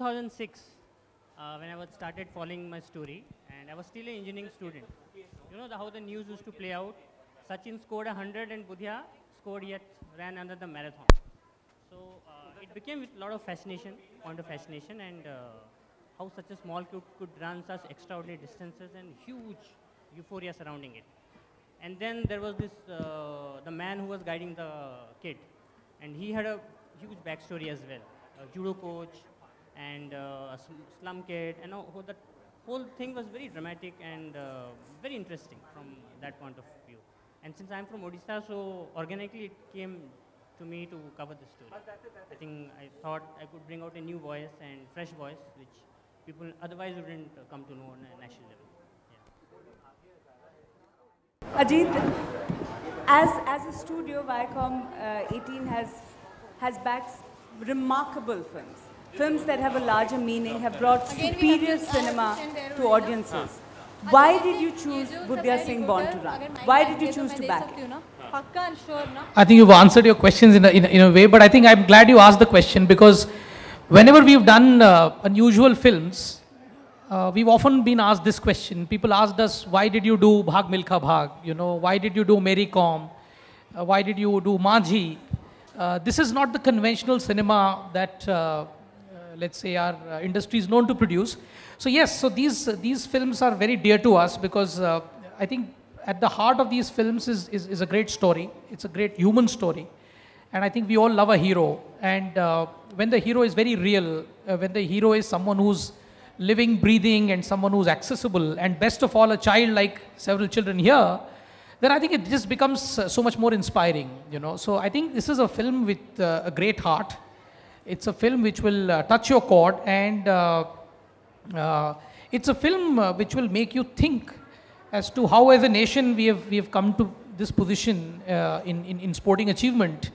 2006 when I was started following my story, and I was still an engineering student. You know how the news used to play out. Sachin scored 100 and Bbudhiya scored yet ran another marathon. So it became with a lot of fascination, point of fascination, and how such a small kid could run such extraordinary distances and huge euphoria surrounding it. And then there was this, the man who was guiding the kid, and he had a huge backstory as well. A judo coach and a slum kid, and the whole thing was very dramatic and very interesting from that point of view. And since I'm from Odisha, so organically it came to me to cover the story. I think I thought I could bring out a new voice and fresh voice, which people otherwise wouldn't come to know on a national level. Ajit, as a studio, Viacom 18 has backed remarkable films. Films that have a larger meaning, have brought superior cinema to audiences. Why did you choose Bbudhiya Singh Born to Run? Why did you choose to back it? I think you've answered your questions in a way, but I think I'm glad you asked the question, because whenever we've done unusual films, we've often been asked this question. People asked us, why did you do Bhag Milkha Bhag? You know, why did you do Mary Kom? Why did you do Majhi? This is not the conventional cinema that, let's say, our industry is known to produce. So yes, so these films are very dear to us, because I think at the heart of these films is a great story. It's a great human story. And I think we all love a hero. And when the hero is very real, when the hero is someone who's living, breathing, and someone who's accessible, and best of all, a child like several children here, then I think it just becomes so much more inspiring, you know. So I think this is a film with a great heart. It's a film which will touch your chord, and it's a film which will make you think as to how, as a nation, we have come to this position in sporting achievement.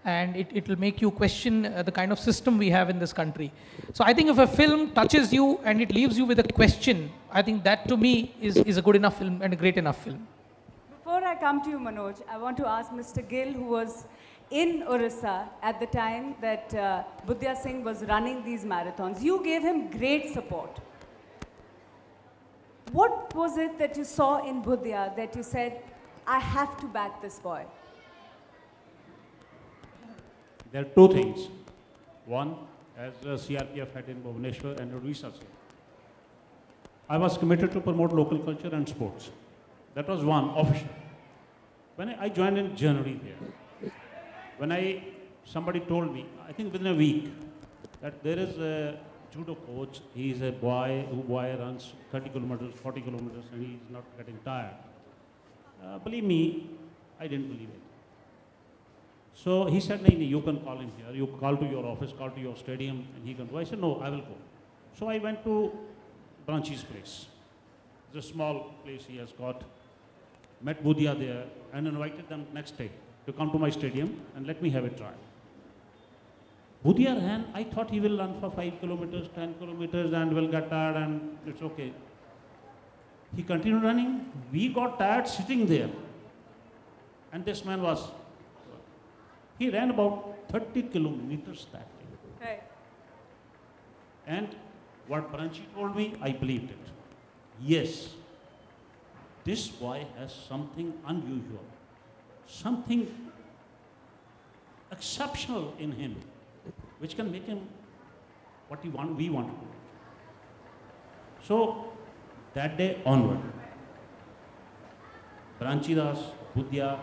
And it will make you question the kind of system we have in this country. So I think if a film touches you and it leaves you with a question, I think that to me is a good enough film and a great enough film. Before I come to you, Manoj, I want to ask Mr. Gill, who was in Orissa at the time that Bbudhiya Singh was running these marathons. You gave him great support. What was it that you saw in Bbudhiya that you said, I have to back this boy? There are two things. One, as CRPF head in Bhubaneswar and Odisha, I was committed to promote local culture and sports. That was one, official. When I joined in January there, when somebody told me, I think within a week, that there is a judo coach, he is a boy who runs 30 kilometers, 40 kilometers, and he is not getting tired. Believe me, I didn't believe it. So he said, no, you can call him here. You call to your office, call to your stadium, and he can go. I said, no, I will go. So I went to Branchi's place. It's a small place he has got. Met Bbudhiya there and invited them next day to come to my stadium and let me have a try. Bbudhiya ran, I thought he will run for 5 kilometers, 10 kilometers and will get tired and it's okay. He continued running. We got tired sitting there. And this man he ran about 30 kilometers that day. Right. And what Branchi told me, I believed it. Yes, this boy has something unusual, something exceptional in him, which can make him what we want to do. So, that day onward, Branchi Das, Bbudhiya,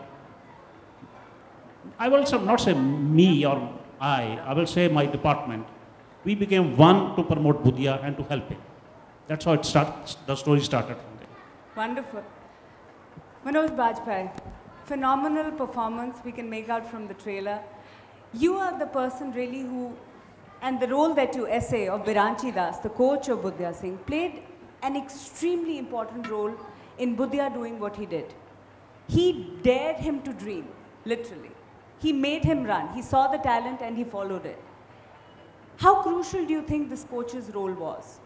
I will not say me or I will say my department. We became one to promote Bbudhiya and to help him. That's how the story started from there. Wonderful. Manoj Bajpayee, phenomenal performance we can make out from the trailer. You are the person really who, and the role that you essay of Biranchi Das, the coach of Bbudhiya Singh, played an extremely important role in Bbudhiya doing what he did. He dared him to dream, literally. He made him run. He saw the talent and he followed it. How crucial do you think this coach's role was?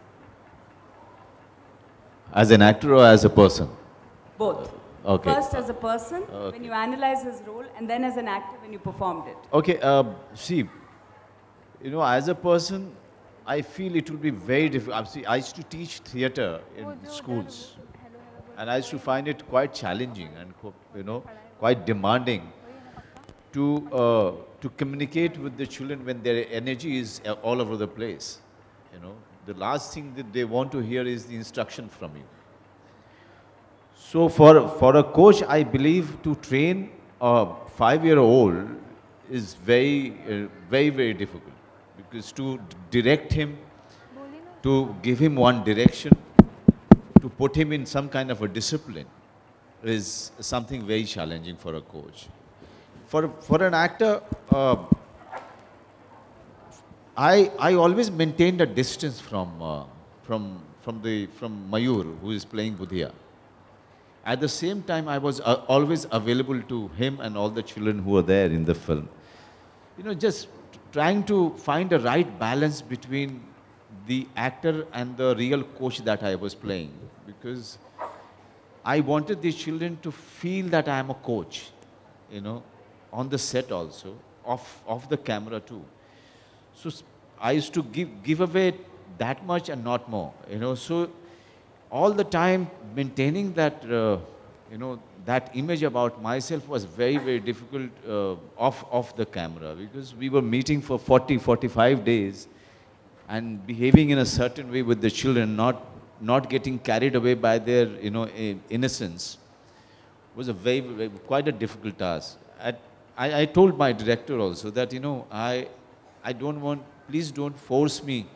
As an actor or as a person? Both. Okay. First as a person, when you analyze his role, and then as an actor when you performed it. Okay, see, you know, as a person, I feel it will be very difficult. I used to teach theatre in schools, and I used to find it quite challenging and quite demanding to communicate with the children when their energy is all over the place. The last thing that they want to hear is the instruction from you. So for a coach, I believe to train a 5-year-old is very, very difficult, because to direct him, to give him one direction, to put him in some kind of a discipline is something very challenging for a coach. For an actor, I always maintained a distance from Mayur, who is playing Bbudhiya. At the same time, I was always available to him and all the children who were there in the film. Just trying to find a right balance between the actor and the real coach that I was playing, because I wanted these children to feel that I am a coach, on the set also, off the camera too. So I used to give away that much and not more, So all the time maintaining that, that image about myself was very, very difficult off the camera, because we were meeting for 40, 45 days and behaving in a certain way with the children, not getting carried away by their, innocence, was a quite a difficult task. I told my director also that, I don't want, please don't force me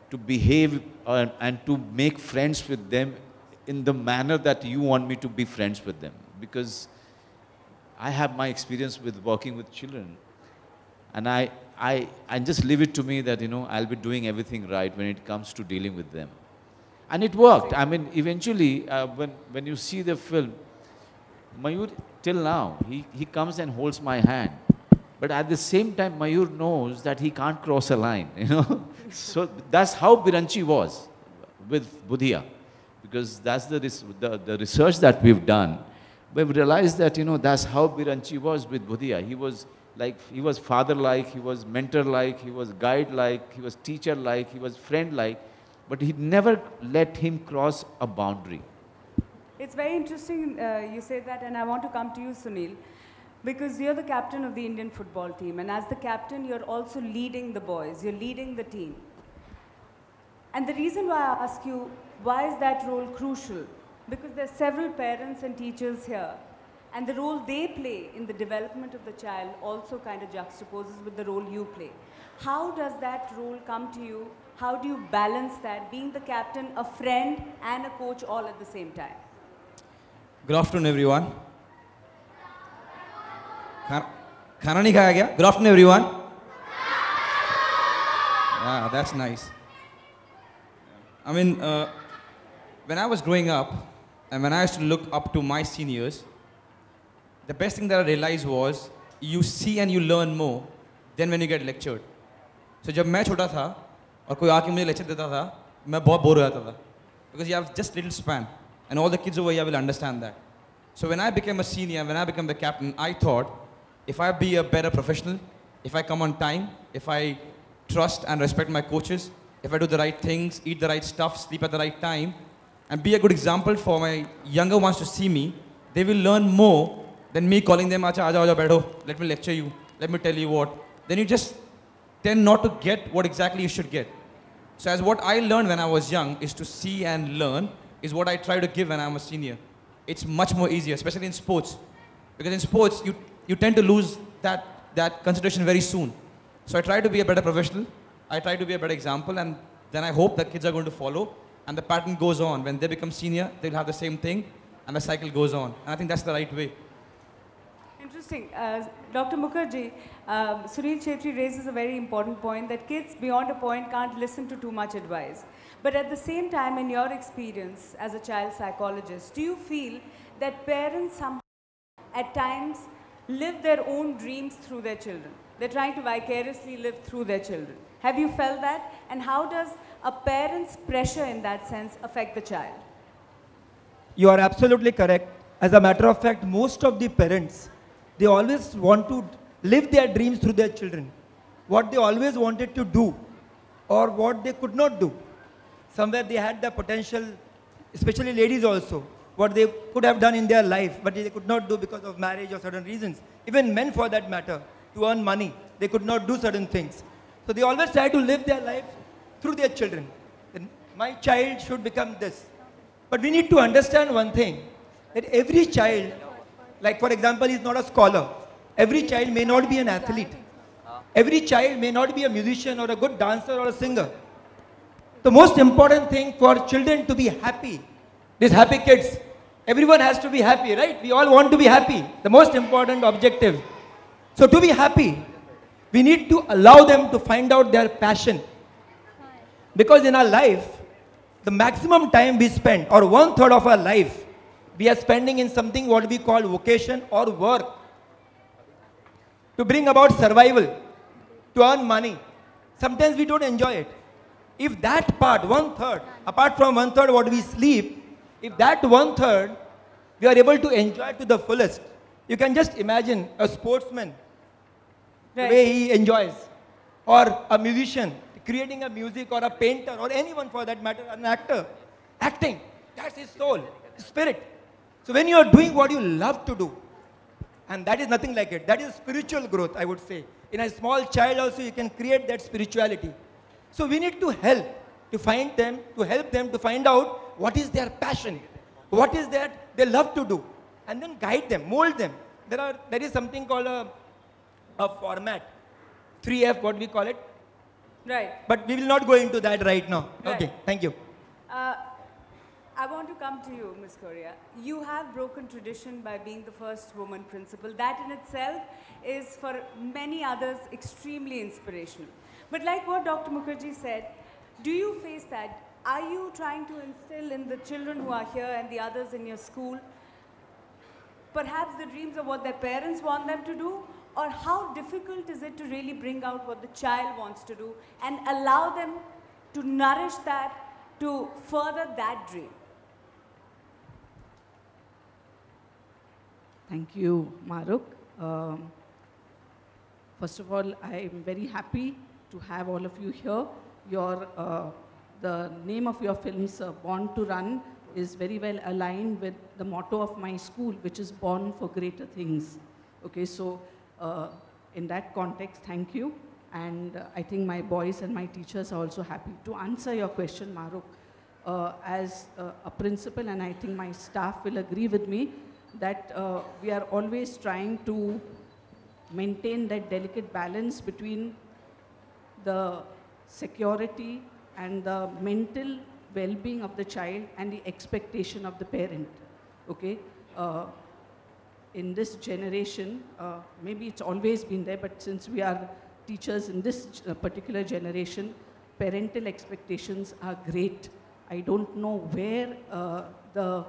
to behave and to make friends with them in the manner that you want me to be friends with them, because I have my experience with working with children, and I just leave it to me that, I'll be doing everything right when it comes to dealing with them. And it worked. I mean, eventually, when you see the film, Mayur, till now, he comes and holds my hand. But at the same time, Mayur knows that he can't cross a line, So that's how Biranchi was with Bbudhiya, because that's the research that we've done. We've realized that, that's how Biranchi was with Bbudhiya. He was father-like, he was mentor-like, he was guide-like, he was teacher-like, he was friend-like, but he never let him cross a boundary. It's very interesting you say that, and I want to come to you, Sunil, because you're the captain of the Indian football team, and as the captain, you're also leading the boys, you're leading the team. And the reason why I ask you, why is that role crucial? Because there's several parents and teachers here, and the role they play in the development of the child also kind of juxtaposes with the role you play. How does that role come to you? How do you balance that, being the captain, a friend, and a coach all at the same time? Good afternoon, everyone. Khana nahi khaya gaya? Good afternoon, everyone. Yeah, that's nice. I mean, when I was growing up, and when I used to look up to my seniors, the best thing that I realized was, you see and you learn more than when you get lectured. So जब मैं छोटा था और कोई आके मुझे lecture देता था, मैं बहुत bore हो जाता था, because you have just little span, and all the kids over here will understand that. So when I became a senior, when I became the captain, I thought, if I be a better professional, if I come on time, if I trust and respect my coaches, if I do the right things, eat the right stuff, sleep at the right time, and be a good example for my younger ones to see me, they will learn more than me calling them, Acha, aaja, baitho, let me lecture you, let me tell you what. Then you just tend not to get what exactly you should get. So as what I learned when I was young is to see and learn is what I try to give when I'm a senior. It's much more easier, especially in sports. Because in sports, you tend to lose that consideration very soon. So I try to be a better professional, I try to be a better example, and then I hope that kids are going to follow, and the pattern goes on. When they become senior, they'll have the same thing, and the cycle goes on. And I think that's the right way. Interesting. Dr. Mukherjee, Sunil Chhetri raises a very important point that kids beyond a point can't listen to too much advice. But at the same time, in your experience as a child psychologist, do you feel that parents somehow at times live their own dreams through their children? They're trying to vicariously live through their children. Have you felt that? And how does a parent's pressure in that sense affect the child? You are absolutely correct. As a matter of fact, most of the parents, they always want to live their dreams through their children. What they always wanted to do, or what they could not do. Somewhere they had the potential, especially ladies also, what they could have done in their life, but they could not do because of marriage or certain reasons. Even men for that matter, to earn money, they could not do certain things. So they always try to live their life through their children. And my child should become this. But we need to understand one thing, that every child, like for example, is not a scholar. Every child may not be an athlete. Every child may not be a musician or a good dancer or a singer. The most important thing for children to be happy, these happy kids, everyone has to be happy, right? We all want to be happy, the most important objective. So to be happy, we need to allow them to find out their passion. Because in our life, the maximum time we spend, or 1/3 of our life, we are spending in something what we call vocation or work. To bring about survival, to earn money. Sometimes we don't enjoy it. If that part, 1/3, apart from 1/3 what we sleep, if that 1/3 we are able to enjoy to the fullest, you can just imagine a sportsman, the way he enjoys, or a musician, creating a music, or a painter, or anyone for that matter, an actor, acting, that's his soul, his spirit. So when you are doing what you love to do, and that is nothing like it, that is spiritual growth, I would say. In a small child also you can create that spirituality. So we need to help to find them, to help them to find out what is their passion, what is that they love to do, and then guide them, mold them. There is something called a format, 3F, what we call it. Right. But we will not go into that right now. Right. Okay, thank you. I want to come to you, Ms. Korea. You have broken tradition by being the first woman principal. That in itself is for many others extremely inspirational. But like what Dr. Mukherjee said, do you face that? Are you trying to instill in the children who are here and the others in your school, perhaps the dreams of what their parents want them to do? Or how difficult is it to really bring out what the child wants to do and allow them to nourish that, to further that dream? Thank you, Maruk. First of all, I am very happy to have all of you here. The name of your films, Born to Run, is very well aligned with the motto of my school, which is Born for Greater Things. Okay, so in that context, thank you. And I think my boys and my teachers are also happy. To answer your question, Maruk, as a principal, and I think my staff will agree with me, that we are always trying to maintain that delicate balance between the security and the mental well-being of the child and the expectation of the parent. Okay? In this generation, maybe it's always been there, but since we are teachers in this particular generation, parental expectations are great. I don't know where the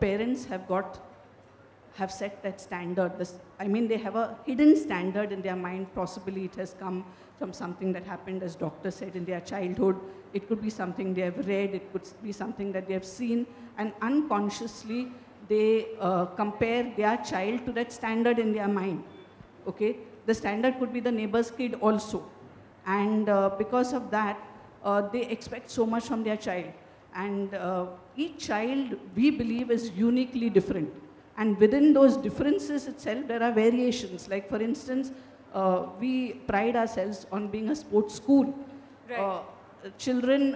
parents have set that standard. I mean, they have a hidden standard in their mind. Possibly it has come from something that happened, as doctor said, in their childhood. It could be something they have read. It could be something that they have seen. And unconsciously, they compare their child to that standard in their mind. Okay? The standard could be the neighbor's kid also. And because of that, they expect so much from their child. And each child, we believe, is uniquely different. And within those differences itself, there are variations. Like, for instance, we pride ourselves on being a sports school. Right. Children,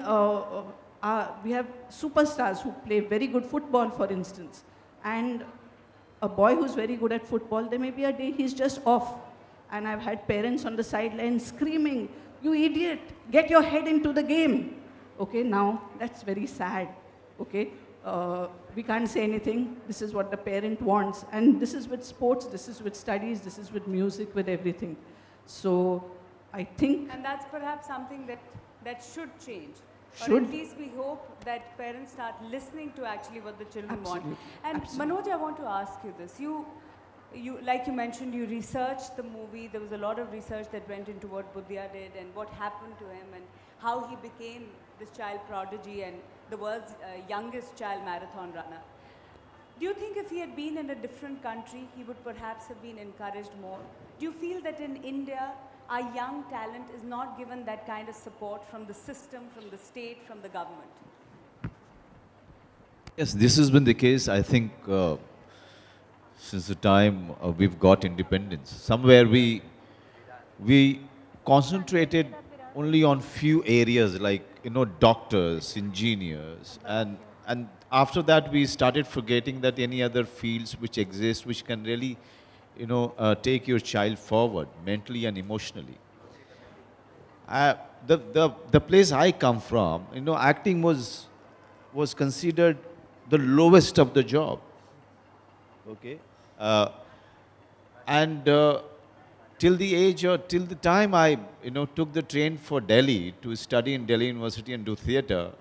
we have superstars who play very good football, for instance. And a boy who's very good at football, there may be a day he's just off. And I've had parents on the sideline screaming, "You idiot, get your head into the game." Okay, now that's very sad. Okay, we can't say anything. This is what the parent wants. And this is with sports, this is with studies, this is with music, with everything. So I think... And that's perhaps something that should change. Should. Or at least we hope that parents start listening to actually what the children want. And Absolutely. Manoj, I want to ask you this. Like you mentioned, you researched the movie. There was a lot of research that went into what Bbudhiya did and what happened to him and how he became this child prodigy and the world's youngest child marathon runner. Do you think if he had been in a different country, he would perhaps have been encouraged more? Do you feel that in India, our young talent is not given that kind of support from the system, from the state, from the government? Yes, this has been the case, I think, since the time we've got independence. Somewhere we concentrated only on few areas like, doctors, engineers, and after that we started forgetting that any other fields which exist, which can really, take your child forward mentally and emotionally. The place I come from, acting was considered the lowest of the job. Okay, till the time I, took the train for Delhi to study in Delhi University and do theatre,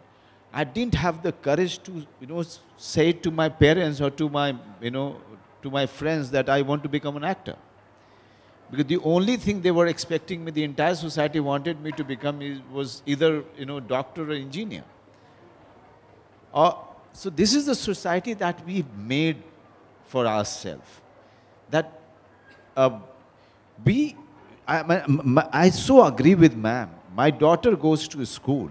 I didn't have the courage to, say to my parents or to my friends that I want to become an actor. Because the only thing they were expecting me, the entire society wanted me to become was either, doctor or engineer. So this is the society that we made for ourselves. That I so agree with ma'am. My daughter goes to school.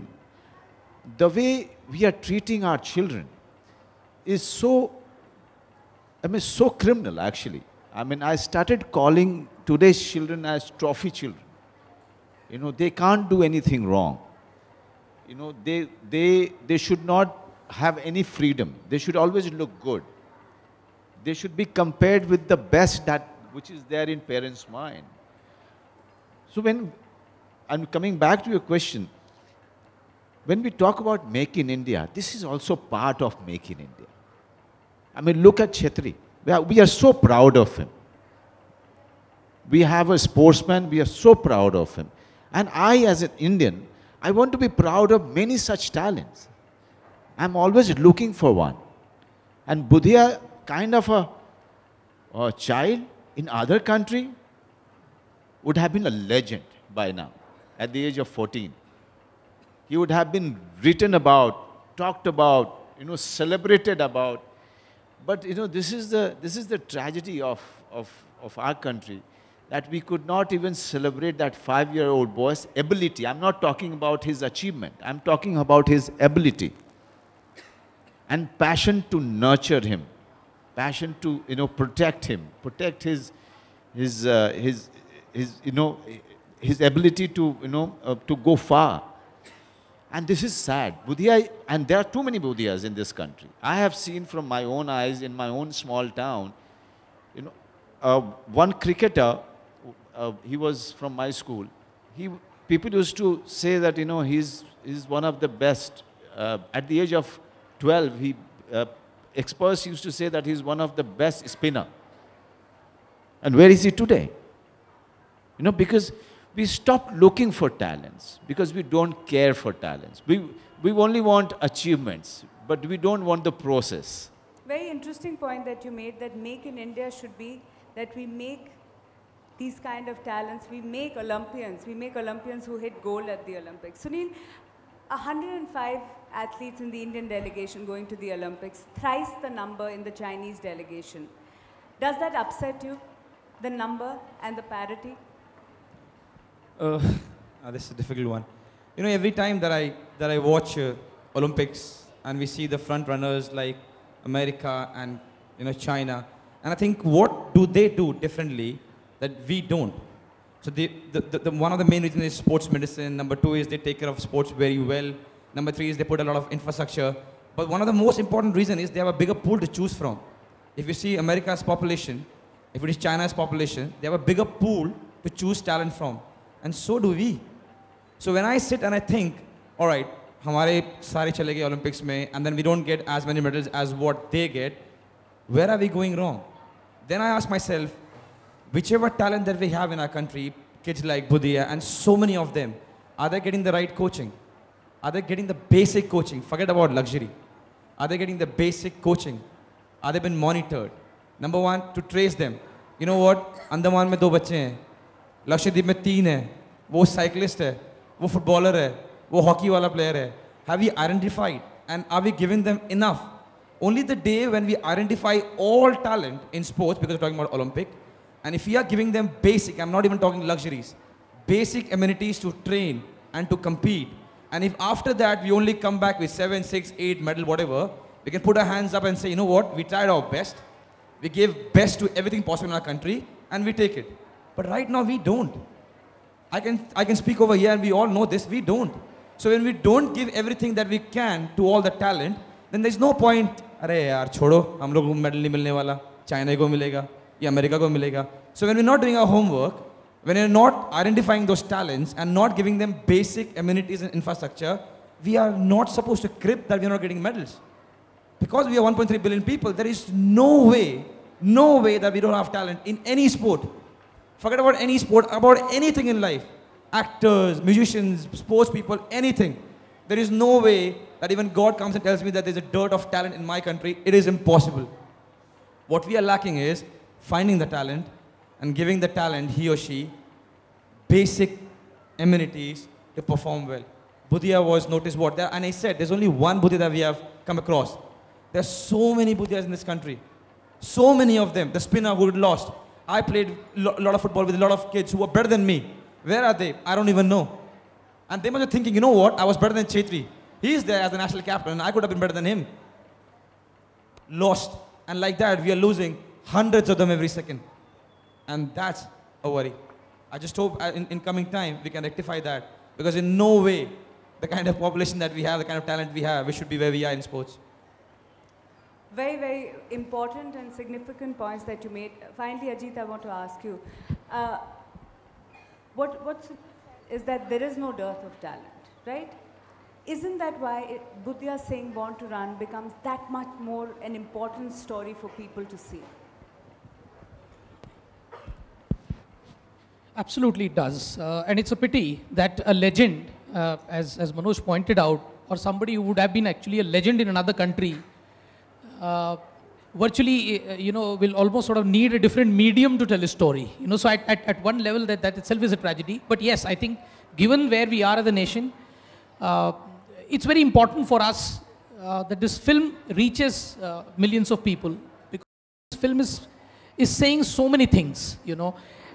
The way we are treating our children is so criminal actually. I started calling today's children as trophy children. They can't do anything wrong. They should not have any freedom. They should always look good. They should be compared with the best which is there in parents' mind. So when I'm coming back to your question, when we talk about Make in India, this is also part of Make in India. Look at Chetri. We are so proud of him. We have a sportsman, we are so proud of him. And I, as an Indian, I want to be proud of many such talents. I'm always looking for one. And Bbudhiya, kind of a child in other country, would have been a legend by now, at the age of 14. He would have been written about, talked about, celebrated about. But this is the tragedy of our country, that we could not even celebrate that 5-year-old boy's ability. I'm not talking about his achievement. I'm talking about his ability and passion to nurture him, passion to protect him, protect his ability to go far. And this is sad. Bbudhiya, and there are too many Bbudhiyas in this country. I have seen from my own eyes in my own small town, one cricketer, he was from my school. People used to say that, he's one of the best. At the age of 12, experts used to say that he's one of the best spinner. And where is he today? Because we stopped looking for talents, because we don't care for talents. We only want achievements, but we don't want the process. Very interesting point that you made, that Make in India should be that we make these kind of talents, we make Olympians who hit gold at the Olympics. Sunil, 105 athletes in the Indian delegation going to the Olympics, thrice the number in the Chinese delegation. Does that upset you, the number and the parity? This is a difficult one. Every time that I watch Olympics and we see the front runners like America and China, and I think, what do they do differently that we don't? So one of the main reasons is sports medicine. Number 2 is they take care of sports very well. Number 3 is they put a lot of infrastructure. But one of the most important reasons is they have a bigger pool to choose from. If you see America's population, if it is China's population, they have a bigger pool to choose talent from. And so do we. So when I sit and I think, all right, हमारे सारे चले गए Olympics में, and then we don't get as many medals as what they get, where are we going wrong? Then I ask myself, whichever talent that we have in our country, kids like Bbudhiya and so many of them, are they getting the right coaching? Are they getting the basic coaching? Forget about luxury. Are they getting the basic coaching? Are they being monitored? Number 1, to trace them. You know what? Andaman में 2 बच्चे हैं, लक्षद्वीप में 3 हैं, वो cyclist है, वो footballer है, वो hockey वाला player है. Have we identified, and are we giving them enough? Only the day when we identify all talent in sports, because we're talking about Olympic, and if we are giving them basic, I'm not even talking luxuries, basic amenities to train and to compete. And if after that we only come back with 7, 6, 8 medal, whatever, we can put our hands up and say, you know what, we tried our best. We gave best to everything possible in our country and we take it. But right now we don't. I can speak over here and we all know this, we don't. So when we don't give everything that we can to all the talent, then there's no point, अरे यार छोड़ो, हम लोग को medal नहीं मिलने वाला, China को मिलेगा, या America को मिलेगा. So when we're not doing our homework, when we're not identifying those talents and not giving them basic amenities and infrastructure, we are not supposed to crib that we're not getting medals. Because we are 1.3 billion people, there is no way that we don't have talent in any sport. Forget about any sport, about anything in life. Actors, musicians, sports people, anything. There is no way that even God comes and tells me that there's a dearth of talent in my country. It is impossible. What we are lacking is finding the talent and giving the talent, he or she, basic amenities to perform well. Bbudhiya was noticed what there, and I said there's only one Bbudhiya that we have come across. There are so many Bbudhiyas in this country. So many of them. The spinner who lost. I played a lot of football with a lot of kids who were better than me. Where are they? I don't even know. And they must be thinking, you know what? I was better than Chetri. He is there as the national captain and I could have been better than him. Lost. And like that, we are losing hundreds of them every second. And that's a worry. I just hope in coming time, we can rectify that. Because in no way, the kind of population that we have, the kind of talent we have, we should be where we are in sports. Very, very important and significant points that you made. Finally, Ajit, I want to ask you, is that there is no dearth of talent, right? Isn't that why Bbudhiya Singh Born to Run becomes that much more an important story for people to see? Absolutely it does. And it's a pity that a legend, as Manoj pointed out, or somebody who would have been actually a legend in another country, virtually, will almost sort of need a different medium to tell a story. So at one level, that itself is a tragedy. But yes, I think given where we are as a nation, it's very important for us that this film reaches millions of people, because this film is saying so many things,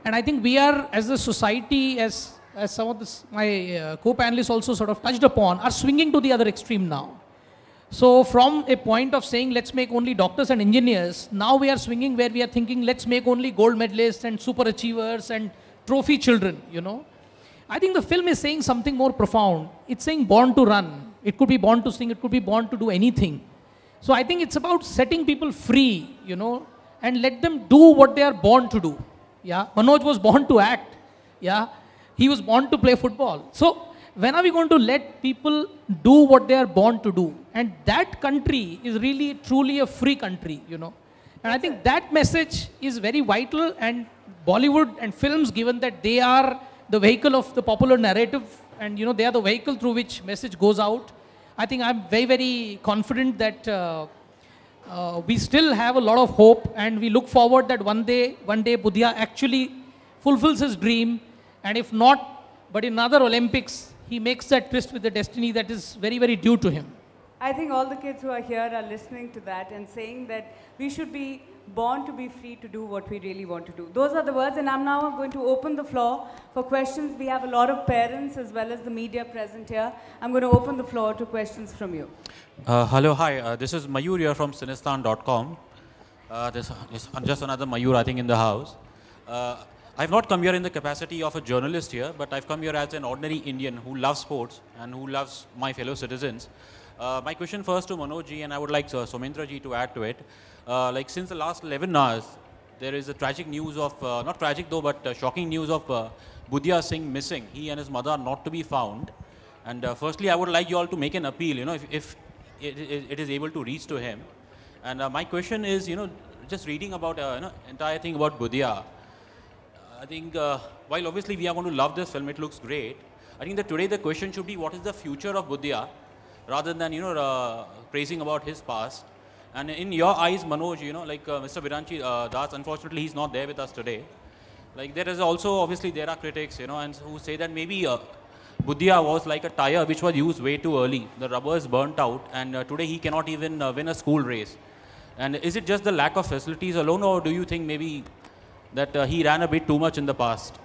And I think we are, as a society, as some of my co-panelists also sort of touched upon, are swinging to the other extreme now. So from a point of saying, let's make only doctors and engineers, now we are swinging where we are thinking, let's make only gold medalists and super achievers and trophy children, I think the film is saying something more profound. It's saying born to run. It could be born to sing. It could be born to do anything. So I think it's about setting people free, and let them do what they are born to do. Yeah, Manoj was born to act. Yeah, he was born to play football. So when are we going to let people do what they are born to do? And that country is really, truly a free country, And I think that message is very vital, and Bollywood and films, given that they are the vehicle of the popular narrative, and they are the vehicle through which message goes out. I think I'm very, very confident that we still have a lot of hope, and we look forward that one day Bbudhiya actually fulfills his dream, and if not, but in another Olympics, he makes that tryst with the destiny that is very, very due to him. I think all the kids who are here are listening to that and saying that we should be born to be free to do what we really want to do. Those are the words, and I'm now going to open the floor for questions. We have a lot of parents as well as the media present here. I'm going to open the floor to questions from you. Hello, hi. This is Mayur here from Cinestan.com. This is just another Mayur, I think, in the house. I've not come here in the capacity of a journalist here, but I've come here as an ordinary Indian who loves sports and who loves my fellow citizens. My question first to Manoj ji, and I would like Somendra ji to add to it. Like since the last 11 hours, there is a tragic news of, not tragic though, but shocking news of Bbudhiya Singh missing. He and his mother are not to be found. And firstly, I would like you all to make an appeal, if it is able to reach to him. And my question is, just reading about, entire thing about Bbudhiya, I think while obviously we are going to love this film, it looks great. I think that today the question should be, what is the future of Bbudhiya, rather than, praising about his past. And in your eyes, Manoj, like Mr. Viranchi Das, unfortunately, he's not there with us today. Like there is also, obviously, there are critics, and who say that maybe Bbudhiya was like a tire which was used way too early. The rubber is burnt out, and today he cannot even win a school race. And is it just the lack of facilities alone, or do you think maybe that he ran a bit too much in the past?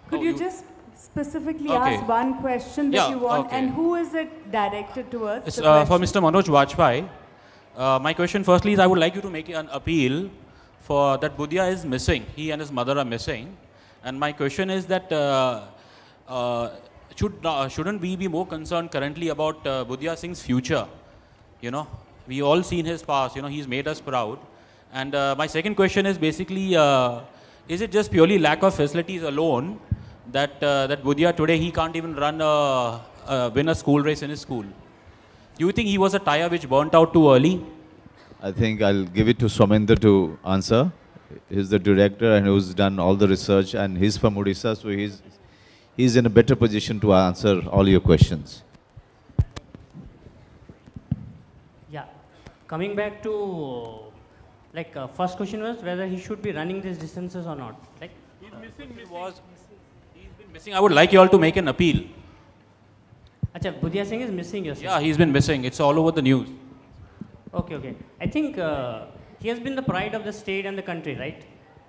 Could you just specifically Okay. ask one question that Yeah, you want, okay. and who is it directed towards? It's the for question? Mr. Manoj Bajpayee. My question firstly is I would like you to make an appeal for that Bbudhiya is missing. He and his mother are missing. And my question is that shouldn't we be more concerned currently about Bbudhiya Singh's future? You know, we all seen his past, you know, he's made us proud. And my second question is basically, is it just purely lack of facilities alone that Bbudhiya today, he can't even win a school race in his school? Do you think he was a tire which burnt out too early? I think I'll give it to Somendra to answer. He's the director and who's done all the research, and he's from Odisha, so he's in a better position to answer all your questions. Yeah. Coming back to, first question was whether he should be running these distances or not. Like, He's been missing. I would like you all to make an appeal. Acha, Bbudhiya Singh is missing, you're saying? Yeah, he's been missing. It's all over the news. Okay. I think he has been the pride of the state and the country, right?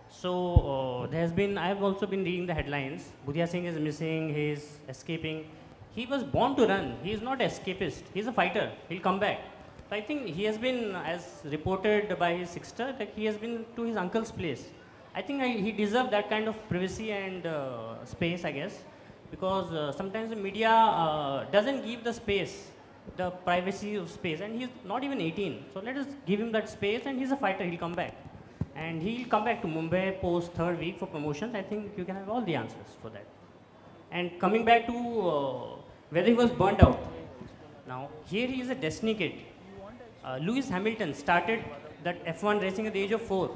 So I have also been reading the headlines. Bbudhiya Singh is missing, he is escaping. He was born to run. He is not escapist. He is a fighter. He'll come back. So I think he has been, as reported by his sister, that he has been to his uncle's place. I think he deserves that kind of privacy and space, I guess, because sometimes the media doesn't give the space, the privacy of space, and he's not even 18. So let us give him that space, and he's a fighter. He'll come back. And he'll come back to Mumbai post third week for promotions. I think you can have all the answers for that. And coming back to whether he was burnt out. Now, here he is a destiny kid. Lewis Hamilton started that F1 racing at the age of 4.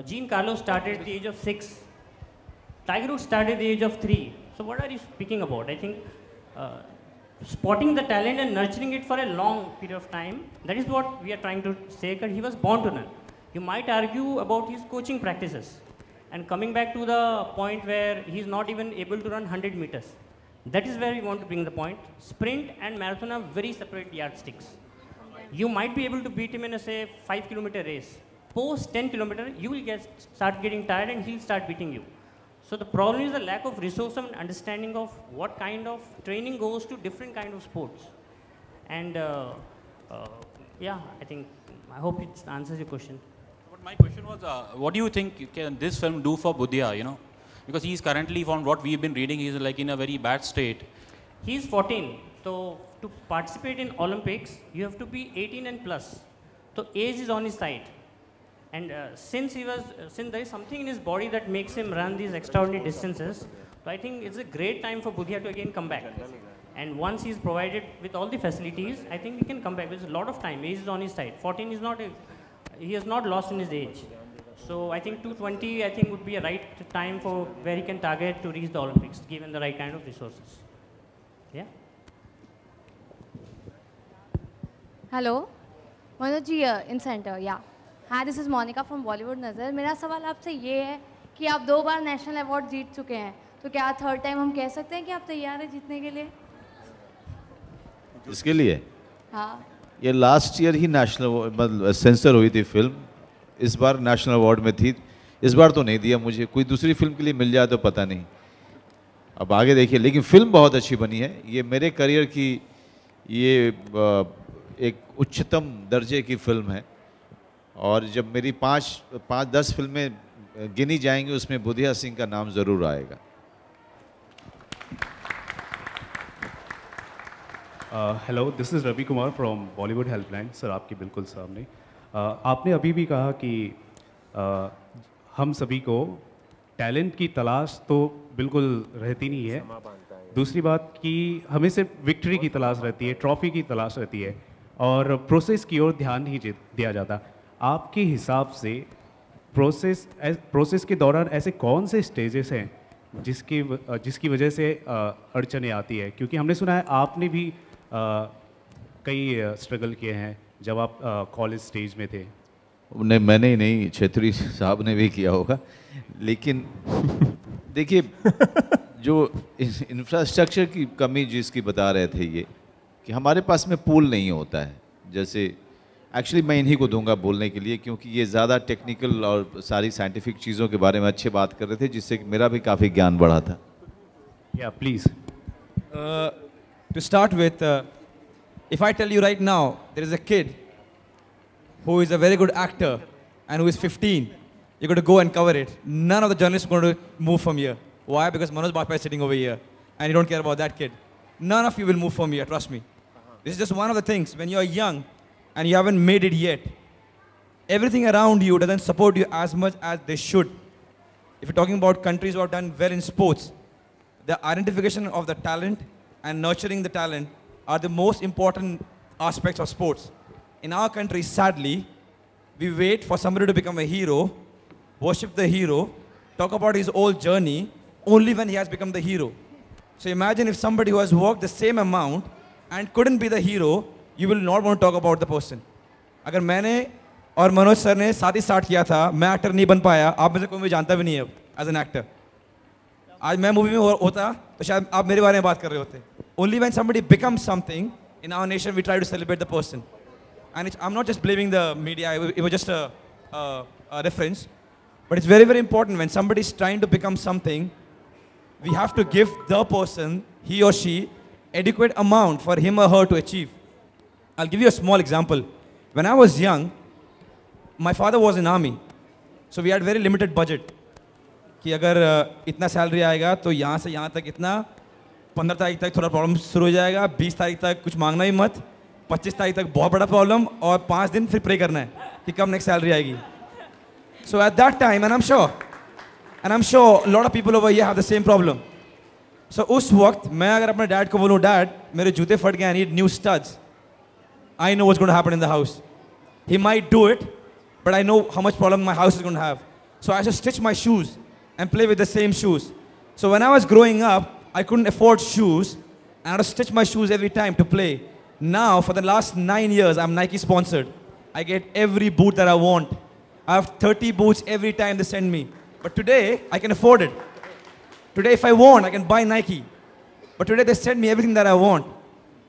Jean Carlos started at the age of 6. Tiger Woods started at the age of 3. So what are you speaking about? I think spotting the talent and nurturing it for a long period of time, that is what we are trying to say, that he was born to run. You might argue about his coaching practices. And coming back to the point where he is not even able to run 100 meters. That is where we want to bring the point. Sprint and marathon are very separate yardsticks. You might be able to beat him in a, say, 5-kilometer race. Post 10 kilometer, you will start getting tired and he'll start beating you. So the problem is the lack of resource and understanding of what kind of training goes to different kind of sports. And yeah, I hope it answers your question. But my question was, what do you think can this film do for Bbudhiya, you know? Because he's currently, from what we've been reading, he's like in a very bad state. He's 14. So to participate in Olympics, you have to be 18 and plus. So age is on his side. And since there is something in his body that makes him run these extraordinary distances, so I think it's a great time for Bbudhiya to again come back. And once he's provided with all the facilities, I think he can come back. There's a lot of time. Age is on his side. 14 is not, he has not lost in his age. So I think 220, I think, would be a right time for where he can target to reach the Olympics, given the right kind of resources. Yeah. Hello, Manoj ji in center. Yeah. Hi, this is Monica from Bollywood Nazar. मेरा सवाल आपसे ये है कि आप 2 बार national award जीत चुके हैं, तो क्या थर्ड टाइम हम कह सकते हैं कि आप तैयार हैं जीतने के लिए? इसके लिए? हाँ. ये लास्ट ईयर ही नेशनल मतलब सेंसर हुई थी फिल्म, इस बार नेशनल अवार्ड में थी, इस बार तो नहीं दिया मुझे, कोई दूसरी फिल्म के लिए मिल जाए तो पता नहीं, अब आगे देखिए, लेकिन फिल्म बहुत अच्छी बनी है, ये मेरे करियर की ये एक उच्चतम दर्जे की फिल्म है, और जब मेरी 5-10 फिल्में गिनी जाएंगी उसमें बुधिया सिंह का नाम ज़रूर आएगा. Hello, this is Ravi Kumar from Bollywood helpline. Sir, आपके बिल्कुल सामने आपने अभी भी कहा कि हम सभी को टैलेंट की तलाश तो बिल्कुल रहती नहीं है. दूसरी बात कि हमें सिर्फ विक्ट्री की तलाश रहती है, ट्रॉफी की तलाश रहती है, और प्रोसेस की ओर ध्यान नहीं दिया जाता. आपके हिसाब से प्रोसेस के दौरान ऐसे कौन से स्टेजेस हैं जिसकी वजह से अड़चने आती है? क्योंकि हमने सुना है आपने भी कई स्ट्रगल किए हैं जब आप कॉलेज स्टेज में थे. नहीं, मैंने ही नहीं, छेत्री साहब ने भी किया होगा. लेकिन देखिए, जो इंफ्रास्ट्रक्चर की कमी जिसकी बता रहे थे ये, कि हमारे पास में पूल नहीं होता है. जैसे एक्चुअली मैं इन्हीं को दूंगा बोलने के लिए, क्योंकि ये ज़्यादा टेक्निकल और सारी साइंटिफिक चीज़ों के बारे में अच्छे बात कर रहे थे, जिससे मेरा भी काफ़ी ज्ञान बढ़ा था. Yeah, please. To start with, if I tell you right now, there is a kid who is a very good actor and who is 15, you're going to go and cover it. None of the journalists are going to move from here. Why? Because Manoj Bajpayee is sitting over here and you don't care about that kid. None of you will move from here, trust me. This is just one of the things. When you're young and you haven't made it yet, everything around you doesn't support you as much as they should. If you're talking about countries who have done well in sports, the identification of the talent and nurturing the talent are the most important aspects of sports. In our country, sadly, we wait for somebody to become a hero, worship the hero, talk about his whole journey, only when he has become the hero. So imagine if somebody who has worked the same amount and couldn't be the hero, you will not want to talk about the person. अगर मैंने और Manoj sir ने साथ ही start किया था, मैं actor नहीं बन पाया, आप में से कोई मुझे जानता भी नहीं है एज एन एक्टर. आज मैं मूवी में होता तो शायद आप मेरे बारे में बात कर रहे होते. Only when somebody becomes something in our nation, we try to celebrate the person. And I'm not just blaming the media, it was just a reference. But it's very, very important when somebody is trying to become something, we have to give the person, he or she, adequate amount for him or her to achieve. I'll give you a small example. When I was young, my father was in army. So we had very limited budget. कि अगर इतना salary आएगा तो यहाँ से यहाँ तक इतना, 15 तारीख तक थोड़ा प्रॉब्लम शुरू हो जाएगा, 20 तारीख तक कुछ मांगना ही मत, 25 तारीख तक बहुत बड़ा प्रॉब्लम, और 5 दिन फिर प्रे करना है कि कब नेक्स्ट सैलरी आएगी. So at that time, and I'm sure a lot of people over here have the same problem. So उस वक्त मैं अगर अपने डैड को बोलूँ, डैड मेरे जूते फट गए, I need new studs, I know what's going to happen in the house. He might do it, but I know how much problem my house is going to have. So I should stitch my shoes and play with the same shoes. So when I was growing up, I couldn't afford shoes, and I had to stitch my shoes every time to play. Now, for the last 9 years, I'm Nike sponsored. I get every boot that I want. I have 30 boots every time they send me. But today, I can afford it. Today, if I want, I can buy Nike. But today, they send me everything that I want.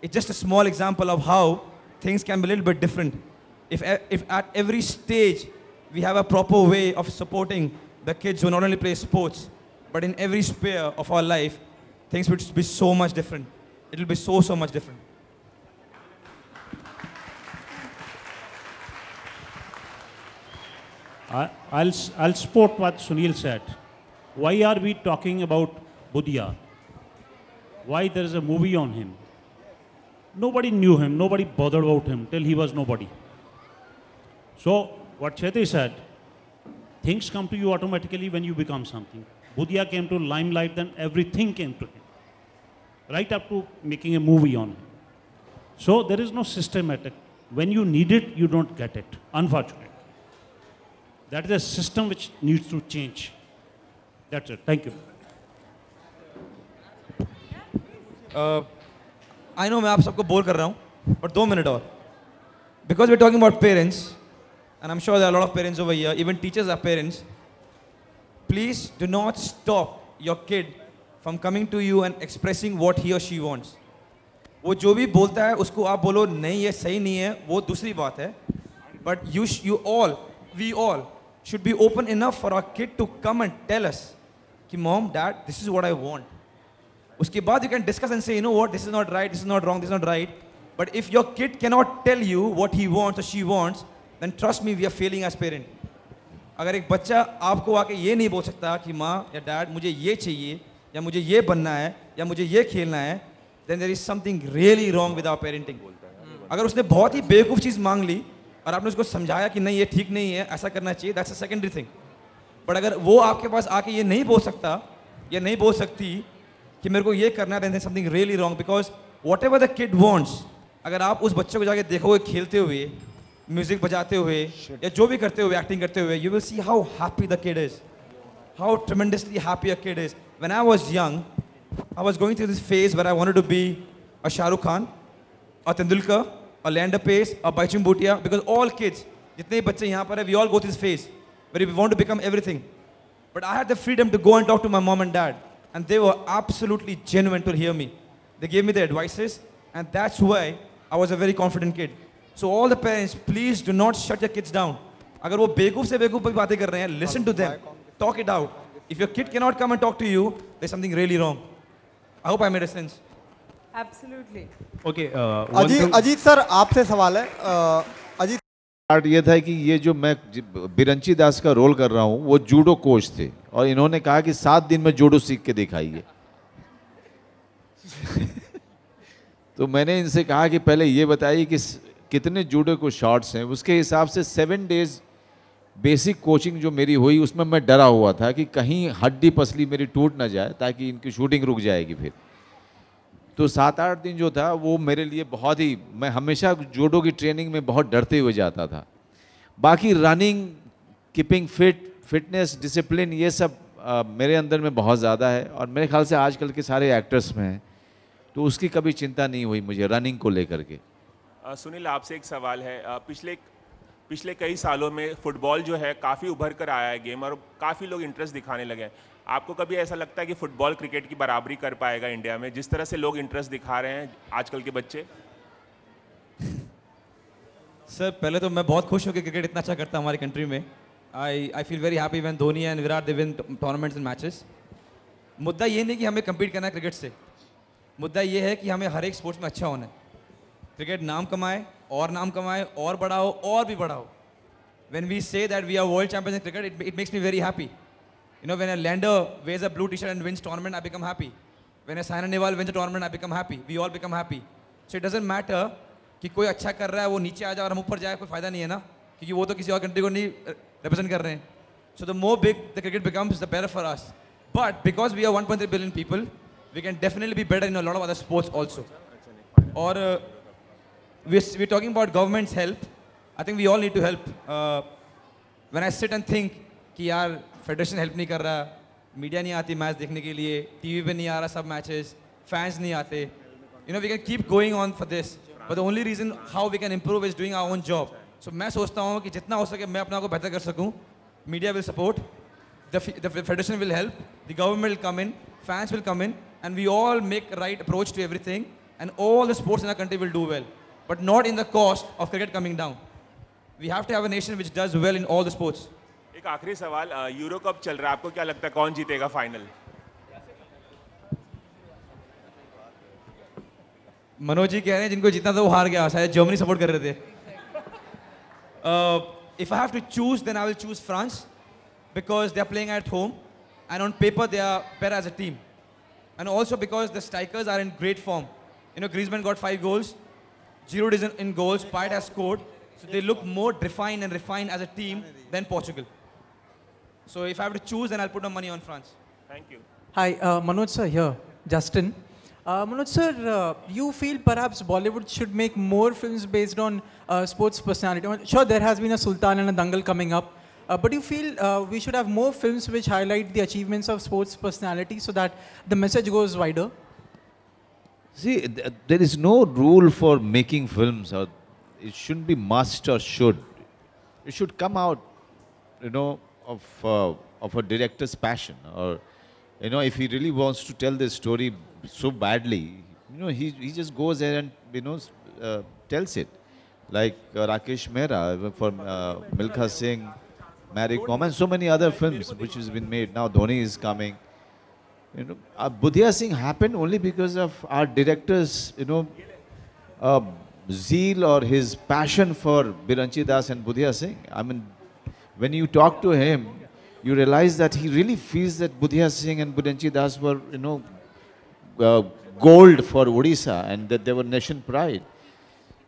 It's just a small example of how things can be a little bit different. If at every stage, we have a proper way of supporting the kids who not only play sports, but in every sphere of our life, things would be so much different. It will be so, so much different. I'll support what Sunil said. Why are we talking about Bbudhiya? Why there is a movie on him? Nobody knew him, nobody bothered about him till he was nobody. So, what Chetri said, things come to you automatically when you become something. Bbudhiya came to limelight, then everything came to him. Right up to making a movie on him. So there is no systematic. When you need it, you don't get it, unfortunately. That is a system which needs to change. That's it. Thank you. I know मैं आप सबको bore कर रहा हूँ, but 2 minutes और. Because we're talking about parents, and I'm sure there are a lot of parents over here, even teachers are parents. Please do not stop your kid from coming to you and expressing what he or she wants. वो जो भी बोलता है उसको आप बोलो नहीं ये सही नहीं है, वो दूसरी बात है. But we all should be open enough for our kid to come and tell us कि mom, dad, this is what I want. उसके बाद you can discuss and say, you know what, this is not right, this is not wrong, this is not right. But if your kid cannot tell you what he wants or she wants, then trust me, we are failing as parent. अगर एक बच्चा आपको आके ये नहीं बोल सकता कि माँ या डैड मुझे ये चाहिए या मुझे ये बनना है या मुझे ये खेलना है, then there is something really wrong with our parenting. अगर उसने बहुत ही बेवकूफ़ चीज़ मांग ली और आपने उसको समझाया कि नहीं ये ठीक नहीं है, ऐसा करना चाहिए, that's a secondary thing. But अगर वो आपके पास आके ये नहीं बोल सकता या नहीं बोल सकती कि मेरे को ये करना है, then there is something really wrong, because whatever the kid wants, अगर आप उस बच्चे को जाके देखोगे खेलते हुए, म्यूजिक बजाते हुए या जो भी करते हुए, एक्टिंग करते हुए, you will see how happy the kid is, how tremendously happy a kid is. When I was young, I was going through this phase where I wanted to be a Shah Rukh Khan, a Tendulkar, a Leander Pace, a Baichung Bhutia, because all kids, जितने बच्चे यहाँ पर हैं, we all go through this phase where we want to become everything. But I had the freedom to go and talk to my mom and dad, and they were absolutely genuine to hear me. They gave me their advices, and that's why I was a very confident kid. So all the parents, please do not shut your kids down. अगर वो बेवकूफ से बेवकूफ भी बातें कर रहे हैं, listen to them, talk it out. If your kid cannot come and talk to you, there's something really wrong. I hope I made a sense. Absolutely. Okay. Ajit sir आपसे सवाल है. अजीत पार्ट ये था कि ये जो मैं बिरंची दास का रोल कर रहा हूँ वो जूडो कोच थे और इन्होंने कहा कि 7 दिन में जूडो सीख के दिखाइए. तो मैंने इनसे कहा कि पहले ये बताइए कि कितने जूडो को शॉट्स हैं. उसके हिसाब से 7 डेज बेसिक कोचिंग जो मेरी हुई उसमें मैं डरा हुआ था कि कहीं हड्डी पसली मेरी टूट ना जाए ताकि इनकी शूटिंग रुक जाएगी फिर. तो 7-8 दिन जो था वो मेरे लिए बहुत ही, मैं हमेशा जूडो की ट्रेनिंग में बहुत डरते हुए जाता था. बाकी रनिंग, कीपिंग फिटनेस, डिसिप्लिन, ये सब मेरे अंदर में बहुत ज़्यादा है और मेरे ख्याल से आजकल के सारे एक्टर्स में है. तो उसकी कभी चिंता नहीं हुई मुझे रनिंग को लेकर के. सुनील, आपसे एक सवाल है. पिछले कई सालों में फुटबॉल जो है काफ़ी उभर कर आया है गेम और काफ़ी लोग इंटरेस्ट दिखाने लगे हैं. आपको कभी ऐसा लगता है कि फुटबॉल क्रिकेट की बराबरी कर पाएगा इंडिया में, जिस तरह से लोग इंटरेस्ट दिखा रहे हैं आजकल के बच्चे? सर पहले तो मैं बहुत खुश हूँ कि क्रिकेट इतना अच्छा करता है हमारी कंट्री में. I feel very happy when Dhoni and Virat they win tournaments and matches. मुद्दा ये नहीं कि हमें कम्पीट करना है क्रिकेट से, मुद्दा ये है कि हमें हर एक स्पोर्ट्स में अच्छा होना है. क्रिकेट नाम कमाए और बड़ा हो और भी बड़ा हो. When we say that we are world champions in cricket, it makes me very happy. You know, when a lander wears a blue t-shirt and wins tournament, I become happy. When a Saina Nehwal wins a tournament, I become happy. We all become happy. So it doesn't matter कि कोई अच्छा कर रहा है वो नीचे आ जाए और हम ऊपर जाए, कोई फायदा नहीं है ना, क्योंकि वो तो किसी और कंट्री को नहीं represent कर रहे हैं. So the more big the cricket becomes, the better for us. But because we are 1.3 billion people, we can definitely be better in a lot of other sports also. Or we're talking about government's help. I think we all need to help. When I sit and think कि यार federation help नहीं कर रहा, media नहीं आती match देखने के लिए, टीवी पे नहीं आ रहा सब मैचेस, फैंस नहीं आते. You know, we can keep going on for this. But the only reason how we can improve is doing our own job. So मैं सोचता हूँ कि जितना हो सके मैं अपना को बेहतर कर सकूँ. Media will support, the federation will help, the government will come in, fans will come in, and we all make right approach to everything, and all the sports in our country will do well. But not in the cost of cricket coming down. We have to have a nation which does well in all the sports. एक आखिरी सवाल, euro cup चल रहा है, आपको क्या लगता है कौन जीतेगा फाइनल? मनोज जी कह रहे हैं जिनको जीतना था वो हार गया, शायद जर्मनी सपोर्ट कर रहे थे. If I have to choose, then I will choose France because they are playing at home and on paper they are better as a team. And also because the strikers are in great form. You know, Griezmann got 5 goals, Giroud is in goals, Payet has scored. So they look more refined as a team than Portugal. So if I have to choose, then I'll put my money on France. Thank you. Hi, Manoj sir here, Justin. Manoj sir, you feel perhaps Bollywood should make more films based on sports personality? Sure, there has been a Sultan and a Dangal coming up, but you feel we should have more films which highlight the achievements of sports personality so that the message goes wider? See, there is no rule for making films, or it shouldn't be must or should. It should come out, you know, of a director's passion, or, you know, if he really wants to tell the story so badly, you know, he just goes there and, you know, tells it. Like Rakesh Mehra for Milkha Singh, Mary Kom, and so many other films which has been made. Now Dhoni is coming. You know, Bbudhiya Singh happened only because of our director's, you know, zeal or his passion for Biranchi Das and Bbudhiya Singh. I mean, when you talk to him, you realize that he really feels that Bbudhiya Singh and Biranchi Das were, you know, gold for Odisha, and that they were nation pride.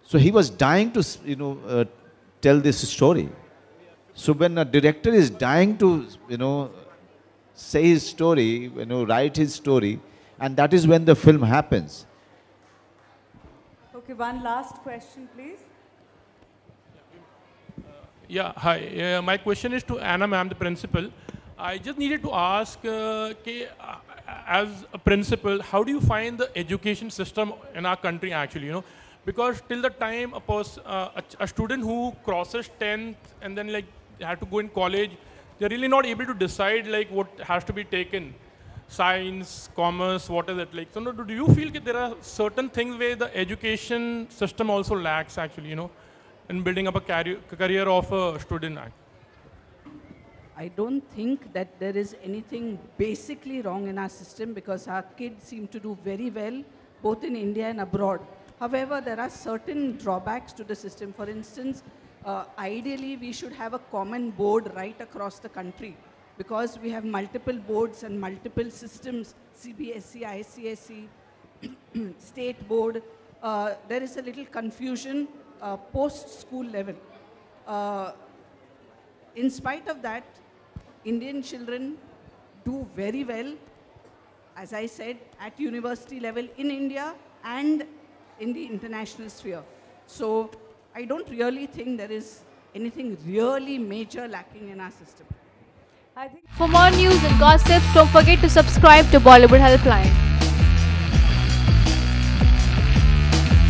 So he was dying to, you know, tell this story. So when a director is dying to, you know, say his story, you know, write his story, and that is when the film happens. Okay, one last question, please. Yeah, hi. My question is to Anna ma'am, the principal. I just needed to ask, as a principal, how do you find the education system in our country actually, you know? Because till the time a student who crosses 10th and then like have to go in college, they're really not able to decide like what has to be taken. Science, commerce, what is it like? So do you feel that there are certain things where the education system also lacks actually, you know? in building up a career of a student actor? I don't think that there is anything basically wrong in our system because our kids seem to do very well both in India and abroad. However, there are certain drawbacks to the system. For instance, ideally we should have a common board right across the country because we have multiple boards and multiple systems, CBSE, ICSE, state board. There is a little confusion post-school level. In spite of that, Indian children do very well, as I said, at university level in India and in the international sphere. So I don't really think there is anything really major lacking in our system. For more news and gossips, don't forget to subscribe to Bollywood Helpline.